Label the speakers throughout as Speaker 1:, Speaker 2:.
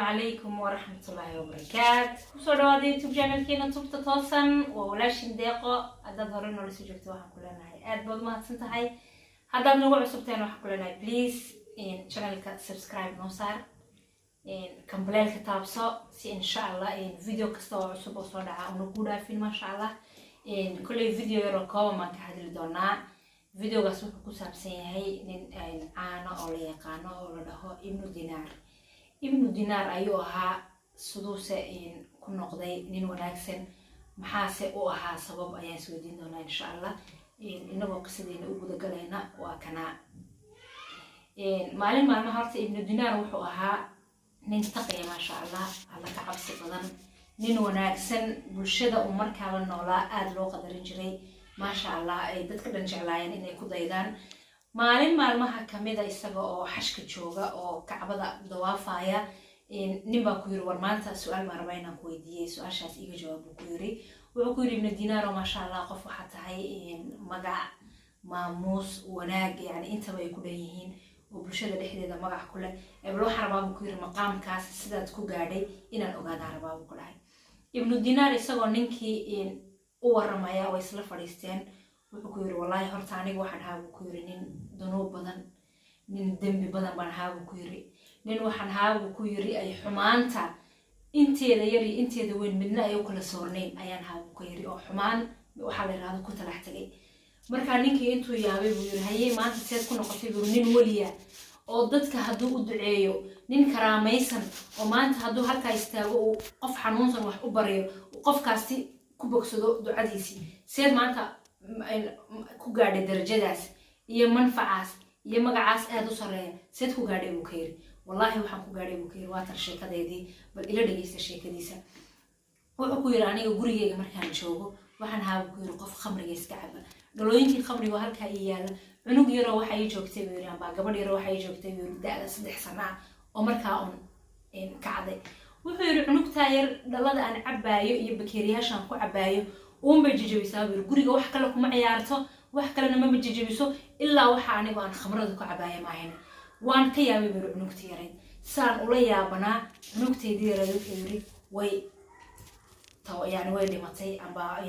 Speaker 1: عليكم ورحمة الله وبركاته. kusoo dhawaada YouTube channelkeena tubta toosan waa walaashin deeqo haddaad hore noola soo joogto waxaan ku leenahay aad baad mahadsan tahay. haddaad nagu cusubteen waxaan ku leenahay please channelka subscribe noo saar kambalelka taabso si insha Allah video kasta oo cusub oo soo dhaca una ku dhaafin masha Allah. kulley video yar oo kooban ma ka hadli doonaa. videogaas wuxuu ku saabsan yahay nin caano oo la yaqaano oo la dhaho ibnu dinaar ayuu ahaa suduuse ku noqday nin wanaagsan maxaase u ahaa sabab ayaan soo diin doonaa insha Allah. inagoo qisadeena u guda galayna waa kana maalin maalmaha horta ibnu dinaar wuxuu ahaa nin taqiya masha Allah alla ka cabsi badan nin wanaagsan bulshada uu markaa la noolaa aad loo qadarin jiray masha Allah ay dadka dhan jeclaayeen inay ku daydaan. maalin maalmaha kamida isaga oo xashka jooga oo kacbada dawaafaya nin baa ku yiri war maanta su'aal ma rabaa inaan ku weydiiyay su'aashaas iga jawaab ku yiri. wuxuu ku yiri ibnu dinaar masha Allah qof waxa tahay magac maamuus wanaag yani intaba ay ku dhanyihiin oo bulshada dhexdeeda magac ku leh bal waxa rabaa ku yiri maqaamkaas sidaad ku gaadhay inaan ogaada rabaa ku dhahay. ibnu dinaar isagoo ninkii u waramaya way isla fadhiisteen. wuxuu ku yiri wallahi horta aniga waxaan haabu ku yiri nin dunuub badan nin dambi badan baan haabu ku yiri nin waxaan haabu ku yiri ay xumaanta inteeda yar iyo inteeda weyn midna ay u kala soorneen ayaan haabu ku yiri oo xumaan waxa la yiraahdo ku talax tagay. marka ninkii intuu yaabay buu yiri haye maanta seed ku noqotay buu nin waliya oo dadka hadduu u duceeyo nin karaamaysan oo maanta hadduu halkaa istaago uu qof xanuunsan wax u bariyo qofkaasi ku bogsado ducadiisii seed maanta ku gaadhay darajadaas iyo manfacaas iyo magacaas aad u sareeya seed ku gaadhay buu ka yiri. wallahi waxaan ku gaadhay buu ka yiri waa tar sheekadeedii bal ila dhageysta sheekadiisa. wuxuu ku yiri aniga gurigeyga markaan joogo waxaan haabu ku yiri qof khamriga iska caba dhalooyinkii khamriga halkaa ii yaala cunug yaroo waxa ii joogtay buu yiri amba gabadh yaroo waxa ii joogtay buu yiri da'da 3 sano oo markaa kacday. wuxuu yiri cunugtaa yar dhalada aan cabaayo iyo bakeeriyaashaan ku cabaayo uunbay jajabisaa buu guriga wax kale kuma ciyaarto wax kalena ma jajabiso ilaa waxa anigu aan khamrada ku cabaayo maahan. waan ka yaabay buu cunugtii yaray saan ula yaabanaa cunugteedii yaray wuxuu yiri way yani way dhimatay amba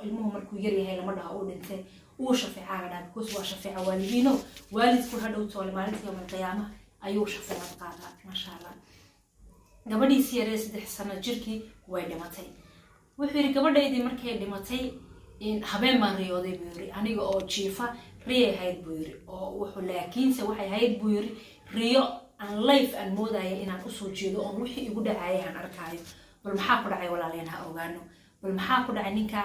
Speaker 1: ilmuhu markuu yar yahay lama dhaho uu dhintay uu shafeecaga dhaa because waa shafeeca waalidiino waalidku hadhow toole maalintii yawmal qiyaamaha ayuu shafeecad qaadaa masha Allah. gabadhiisii yaray 3 sano jirkii way dhimatay. wuxuu yiri gabadhaydii markay dhimatay habeen maan riyooday buu yiri aniga oo jiifa riyay ahayd buu yiri oo wuxuu laakiinse waxay ahayd buu yiri riyo aan life aan moodaya inaan u soo jeedo oo wixii igu dhacay aan arkaayo bal maxaa ku dhacay walaalena ogaano bal maxaa ku dhacay ninka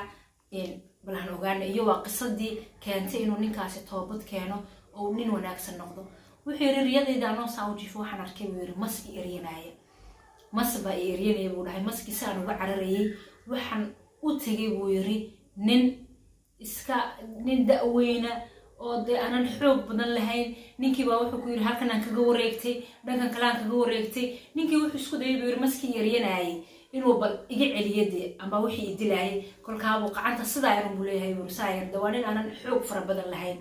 Speaker 1: bal aan ogaano iyo waa qisadii keentay inuu ninkaasi toobad keeno oo nin wanaagsan noqdo. wuxuu yiri riyadayda anoo saa u jiifo waxaan arkay buu yiri maski eryanaya masba eryanaya buu dhahay maski saan uga cararayay waxaan u tagay buu yiri nin da'weyna oo de aanan xoog badan lahayn. ninkii baa wuxuu ku yiri halkan aan kaga wareegtay dhankan kale aan kaga wareegtay. ninkii wuxuu isku dayay buu yiri maski eryanayay inuu bal iga celiyade amba wixii dilaayay kolkaa buu qacanta sidaa yar buu leeyahay buu saayir dawaanin aanan xoog fara badan lahayn.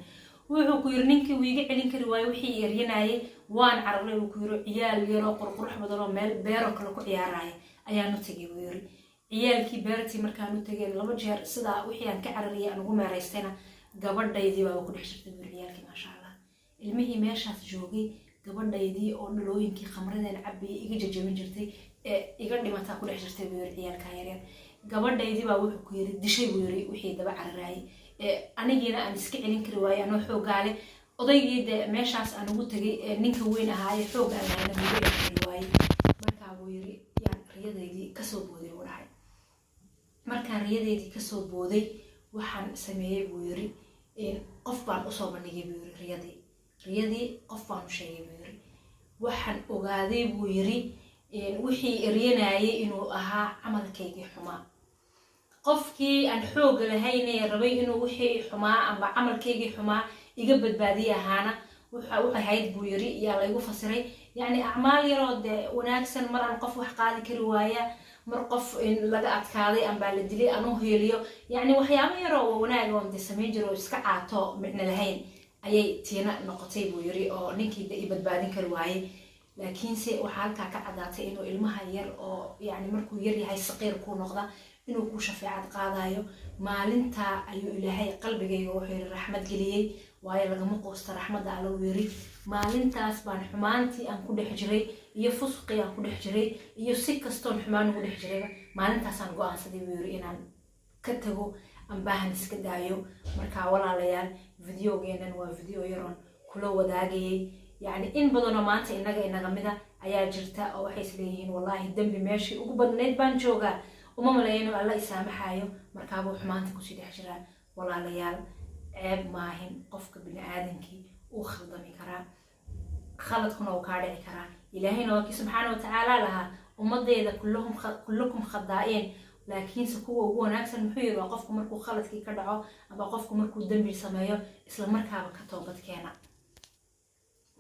Speaker 1: wuxuu ku yiri ninkii wuu iga celin kari waayo wixii eryanayay waan cararay buu ku yiri ciyaal yar oo qurqurux badan oo meel beero kale ku ciyaaraya ayaan u tagay buu yiri. ciyaalkii beertii markaan u tagay 2 jeer sida wixii aan ka carariyay aan ugu meeraystayna gabadhaydii baa ku dhex jirtay buu ciyaalkii masha Allah. ilmihii meeshaas joogay gabadhaydii oo dhalooyinkii khamradeen cabay iga jajabin jirtay iga dhimataa ku dhex jirtay buu ciyaalka yaryar. gabadhaydii baa wuxuu ku yiri dishay buu yiri wixii daba cararayay anigiina aan iska celin kari waayay anoo xoogaale odaygii meeshaas aan ugu tagay ninka weyn ahaa ee xoog aan lahayn buu iga celin waayay. markaa buu yiri yaan riyadaydii ka soo booday u dhahay. markaan riyadaydii ka soo booday waxaan sameeyay buu yiri qof baan u soo bandhigay buu yiri riyadii qof baan u sheegay buu yiri waxaan ogaaday buu yiri wixii eryanayay inuu ahaa camalkaygii xumaa. qofkii aan xoog lahayn ee rabay inuu wixii xumaa amba camalkaygii xumaa iga badbaadiyo ahaana wuxuu ahayd buu yiri yaa la igu fasiray yani acmaal yaroo de wanaagsan mar aan qof wax qaadi kari waaya mar qof laga adkaaday amba la dilay anuu heeliyo yani waxyaabo yaroo wanaag oo de sameyn jiro iska caato midna lahayn ayay tiina noqotay buu yiri oo ninkii i badbaadin kari waayay. laakiinse waxaa halkaa ka caddaatay inuu ilmaha yar oo yani markuu yar yahay saqiir kuu noqda inuu ku shafeecad qaadayo. maalintaa ayuu ilaahay qalbigayga wuxuu yiri raxmad geliyey, waayo lagama quusta raxmadda alla uu yiri. maalintaas baan xumaantii aan ku dhex jiray iyo fusqii aan ku dhex jiray iyo si kastoon xumaan ugu dhex jirayba maalintaasaan go-aansaday buu yiri inaan ka tago ambaahan iska daayo. markaa walaalayaal videogeenan waa video yaroon kula wadaagayay, يعني إن بدنا ما أنت إنك مذا أيا جرتا أو حيث ليهن والله الدم بماشي وقبل نيت بانجوجا وما ملايين الله يسامح حيو مركبه حمانتك وشيد حجران والله ليال عيب ماهن قفك بن آدمكي وخلط مكرا خلط هنا وكارع كرا إلهنا وكي سبحانه وتعالى لها ومضي إذا كلكم خضائين لكن سكوا هو نفس المحيط وقفكم مركو خلط كي كدعو أبا قفكم مركو الدم بسمايو إسلام مركبه كتوبت كينا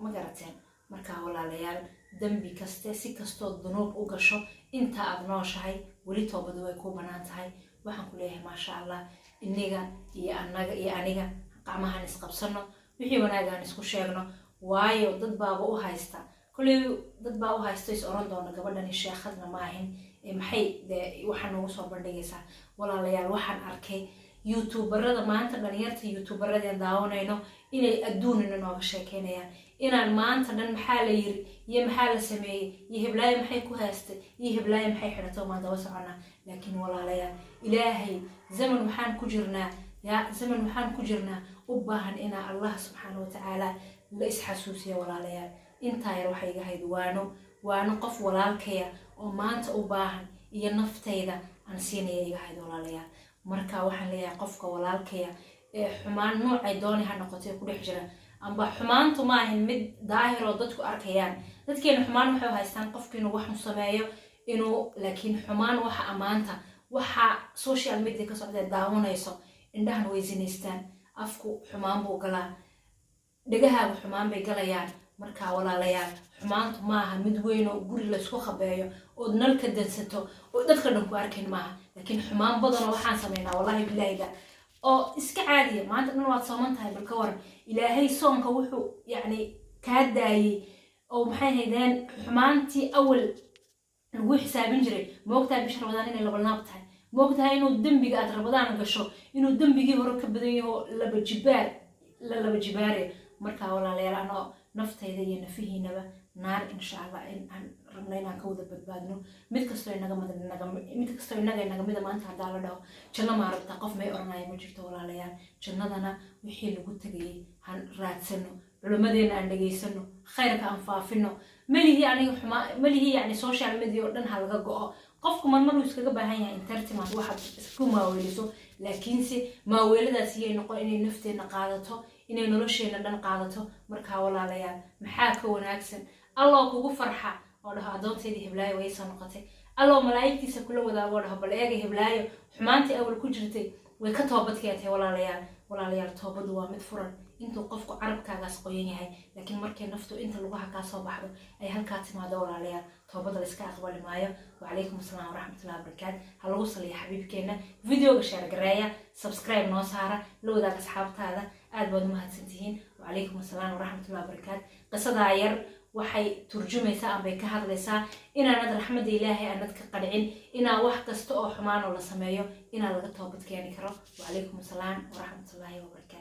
Speaker 1: ma garateen. markaa walaalayaal dambi kaste si kastoo dunuub u gasho inta aad nooshahay weli toobadu way ku banaan tahay. waxaan ku leeyahay maasha allah iniga iyo aniga qacmahan isqabsano wixii wanaagaan isku sheegno, waayo dad baaba u haysta kulli dad baa u haysta is oran doona gabadhan sheekhadna maahin maxay waxaan noogu soo bandhigaysaa. walaalayaal waxaan arkay youtuberada maanta dhalinyarta youtuberadeen daawanayno inay adduunina nooga sheekeynayaan inaan maanta dhan maxaa la yiri iyo maxaa la sameeyey iyo heblaayo maxay ku haystay iyo heblaayo maxay xidhatay ma daba soconaa. laakiin walaalayaal ilaahay zaman waxaan ku jirnaa u baahan inaa allah subxaanahu wa tacaala la isxasuusiyo. walaalayaal intaa yar waxay iga hayd waano qof walaalkaya oo maanta u baahan iyo naftayda aan siinaya iga hayd walaalayaal. marka waxaan leeyahay qofka walaalkaya ee xumaan noocay doonay ha noqotay ku dhex jira amba xumaantu ma ahin mid daahir oo dadku arkayaan. dadkeena xumaan waxay haystaan qofkiinu wax u sameeyo inuu laakiin xumaan waxa amaanta waxa social media ka socda daawanayso indhahan way zinaystaan, afku xumaan buu galaa, dhagahaagu xumaan bay galayaan. marka walaalayaal xumaantu maaha mid weyn oo guri la isku khabeeyo oo nalka dansato oo dadka dhan ku arkin maaha, laakiin xumaan badan waxaan sameynaa wallahi billaahida oo iska caadiya. maanta dhan waad sooman tahay bal ka waran ilaahay soonka wuxuu yani kaa daayay oo maxay haydeen xumaantii awal lagu xisaabin jiray moogtahay bisha ramadaan inay laba naab tahay, moogtahay inuu dembiga aad ramadaan gasho inuu dembigii hore ka badan yaho laba jibaare. markaa walaalayaal anoo naftayda iyo nafihiinaba naar insha allah in aan rabno inaan ka wada badbaadno. mid kastoo inaga mida maanta haddaa la dhaho janno maa rabtaa qof may oranayo ma jirto walaalayaal. jannadana wixii lagu tegayay han raadsano, culimmadeena aan dhageysano, khayrka aan faafino. malihii yani social media oo dhan ha laga go-o. qofku marmaruu iskaga baahan yahay entertainment waxaad isku maaweeliso, laakiinse maaweeladaas iyay noqon inay nafteena qaadato inay nolosheena dhan qaadato. markaa walaalayaal maxaa ka wanaagsan alloo kugu farxa oo dhaho addoonteydii heblaayo way soo noqotay, alloo malaa'igtiisa kula wadaago dhaho bal eega heblaayo xumaantii awal ku jirtay way ka toobadkeetay. walaalayaal toobadu waa mid furan intuu qofku carabkaagaas qoyan yahay, laakiin markay naftu inta lugaha kaa soo baxdo ay halkaa timaado walaalayaal toobada la iska aqbali maayo. wacalaykum asalaam waraxmatullahi wabarakaatu. ha lagu saliya xabiibkeena videoga sheer gareeya, subscribe noo saara, la wadaag asxaabtaada. aad baad umahadsantihiin. wacalaykum asalaam waraxmatullahi wabarakaatu. qisadaa yar waxay turjumaysaa ambay ka hadlaysaa inaanad raxmadda ilaahay aanad ka qadhicin, inaa wax kasta oo xumaan oo la sameeyo inaa laga toobad keeni karo. wacalaykum asalaam waraxmatullahi wabarakaatu.